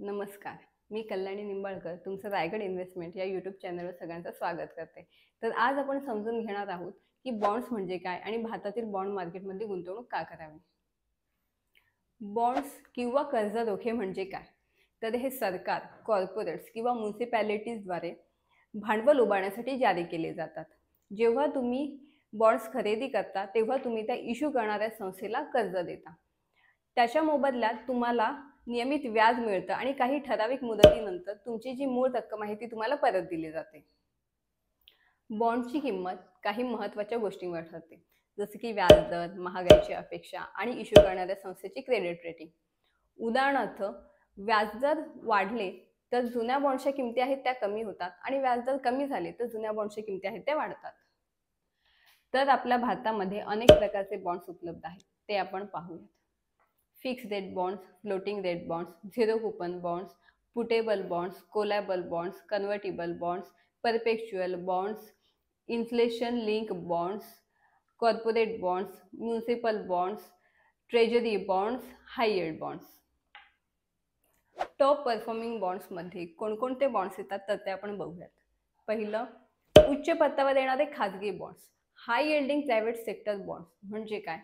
नमस्कार, मी कल्याणी निंबाळकर तुमचं रायगड इन्व्हेस्टमेंट या यूट्यूब चॅनलवर सगळ्यांचं स्वागत करते। तर आज आपण समजून घेणार आहोत की बॉन्ड्स म्हणजे काय आणि भारतातील बॉन्ड मार्केटमध्ये गुंतवणूक का करावी। बॉन्ड्स किंवा कर्ज रोखे म्हणजे काय, तर हे सरकार, कॉर्पोरेट्स किंवा म्युनिसिपॅलिटीजद्वारे भांडवल उभारण्यासाठी जारी केले जातात। जेव्हा तुम्ही बॉन्ड्स खरेदी करता तेव्हा तुम्ही त्या इश्यू करणाऱ्या संस्थेला कर्ज देता। त्याच्या मोबदल्यात तुम्हाला नियमित व्याज मिळतं आणि काही ठराविक मुदतीनंतर तुमची जी मूळ रक्कम आहे ती तुम्हाला परत दिली जाते। बॉन्डची किंमत काही महत्त्वाच्या गोष्टींवर ठरते, जसे की व्याजदर, महागाईची अपेक्षा आणि इश्यू करणाऱ्या संस्थेची क्रेडिट रेटिंग। उदाहरणार्थ, व्याजदर वाढले तर जुन्या बॉन्डच्या किमती आहेत त्या कमी होतात आणि व्याजदर कमी झाले तर जुन्या बॉन्डच्या किमती आहेत त्या वाढतात। तर आपल्या भारतामध्ये अनेक प्रकारचे बॉन्ड्स उपलब्ध आहेत, ते आपण पाहूयात। Fixed rate bonds, floating rate bonds, zero coupon bonds, puttable bonds, callable bonds, convertible bonds, perpetual bonds, inflation link bonds, corporate bonds, municipal bonds, treasury bonds, high yield bonds. Top performing बॉन्ड्समध्ये कोणकोणते bonds येतात तर ते आपण बघूयात। पहिलं, उच्च परतावा देणारे खाजगी बॉन्ड्स, हाय यील्डिंग प्रायव्हेट सेक्टर बॉन्ड्स म्हणजे काय?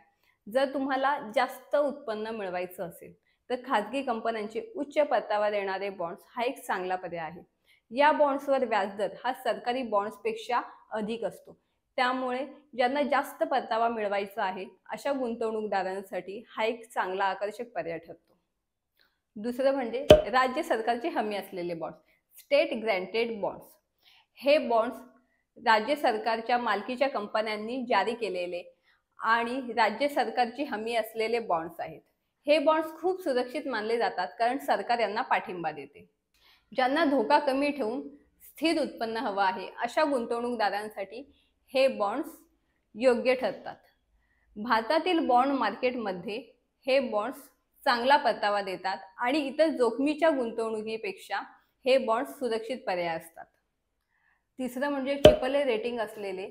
जर तुम्हाला जास्त उत्पन्न मिळवायचं असेल तर खाजगी कंपन्यांचे उच्च परतावा देणारे बॉन्ड्स हा एक चांगला पर्याय आहे। या बॉन्ड्सवर व्याजदर हा सरकारी बॉन्ड्सपेक्षा अधिक असतो, त्यामुळे ज्यांना जास्त परतावा मिळवायचा आहे अशा गुंतवणूकदारांसाठी हा एक चांगला आकर्षक पर्याय ठरतो। दुसरं म्हणजे राज्य सरकारची हमी असलेले बॉन्ड्स, स्टेट ग्रँटेड बॉन्ड्स। हे बॉन्ड्स राज्य सरकारच्या मालकीच्या कंपन्यांनी जारी केलेले आणि राज्य सरकारची हमी असलेले बॉन्ड्स आहेत। हे बॉन्ड्स खूप सुरक्षित मानले जातात कारण सरकार यांना पाठिंबा देते। ज्यांना धोका कमी ठेवून स्थिर उत्पन्न हवं आहे अशा गुंतवणूकदारांसाठी हे बॉन्ड्स योग्य ठरतात। भारतातील बॉन्ड मार्केटमध्ये हे बॉन्ड्स चांगला परतावा देतात आणि इतर जोखमीच्या गुंतवणुकीपेक्षा हे बॉन्ड्स सुरक्षित पर्याय असतात। तिसरं म्हणजे AAA रेटिंग असलेले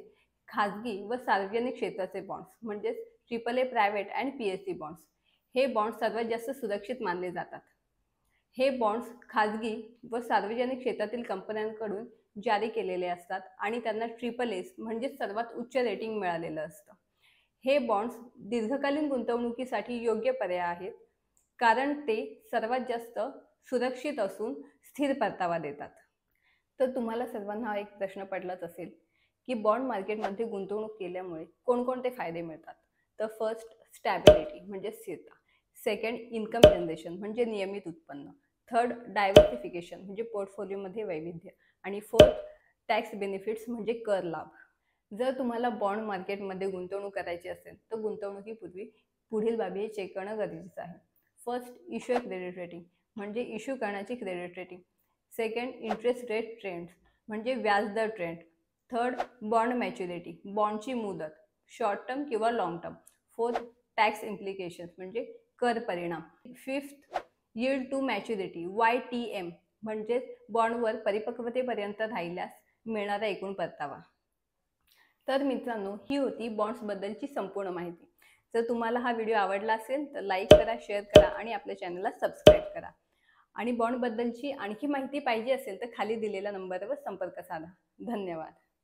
खाजगी व सार्वजनिक क्षेत्राचे बॉन्ड्स म्हणजे AAA प्रायव्हेट आणि PSU बॉन्ड्स। हे बॉन्ड्स सर्वात जास्त सुरक्षित मानले जातात। हे बॉन्ड्स खाजगी व सार्वजनिक क्षेत्रातील कंपन्यांकडून जारी केलेले असतात आणि त्यांना AAA म्हणजे सर्वात उच्च रेटिंग मिळालेलं असतं। हे बॉन्ड्स दीर्घकालीन गुंतवणुकीसाठी योग्य पर्याय आहेत कारण ते सर्वात जास्त सुरक्षित असून स्थिर परतावा देतात। तर तुम्हाला सर्वांना एक प्रश्न पडलाच असेल की बॉन्ड मार्केटमध्ये गुंतवणूक केल्यामुळे कोणकोणते फायदे मिळतात। तर फर्स्ट, स्टॅबिलिटी म्हणजे स्थिरता। सेकंड, इन्कम जनरेशन म्हणजे नियमित उत्पन्न। थर्ड, डायव्हर्सिफिकेशन म्हणजे पोर्टफोलिओमध्ये वैविध्य। आणि फोर्थ, टॅक्स बेनिफिट्स म्हणजे कर लाभ। जर तुम्हाला बॉन्ड मार्केटमध्ये गुंतवणूक करायची असेल तर गुंतवणुकीपूर्वी पुढील बाबी चेक करणं गरजेचं आहे। फर्स्ट, इश्यूअर क्रेडिट रेटिंग म्हणजे इश्यू करण्याची credit rating. Second, interest rate trends म्हणजे व्याजदर ट्रेंड। थर्ड, बॉन्ड मॅच्युरिटी बॉन्डची मुदत, शॉर्ट टर्म किंवा long term. Fourth, tax implications म्हणजे कर परिणाम। Fifth, yield to maturity YTM म्हणजे बॉन्डवर परिपक्वतेपर्यंत राहिल्यास मिळणारा एकूण परतावा। तर मित्रांनो, ही होती बॉन्ड्स बद्दलची संपूर्ण माहिती। जर तुम्हाला हा व्हिडिओ आवडला असेल तर लाईक करा, शेअर करा आणि आपल्या चॅनलला सबस्क्राईब करा। आणि बॉन्ड बद्दलची आणखी माहिती पाहिजे असेल तर खाली दिलेल्या नंबरवर संपर्क साधा। धन्यवाद।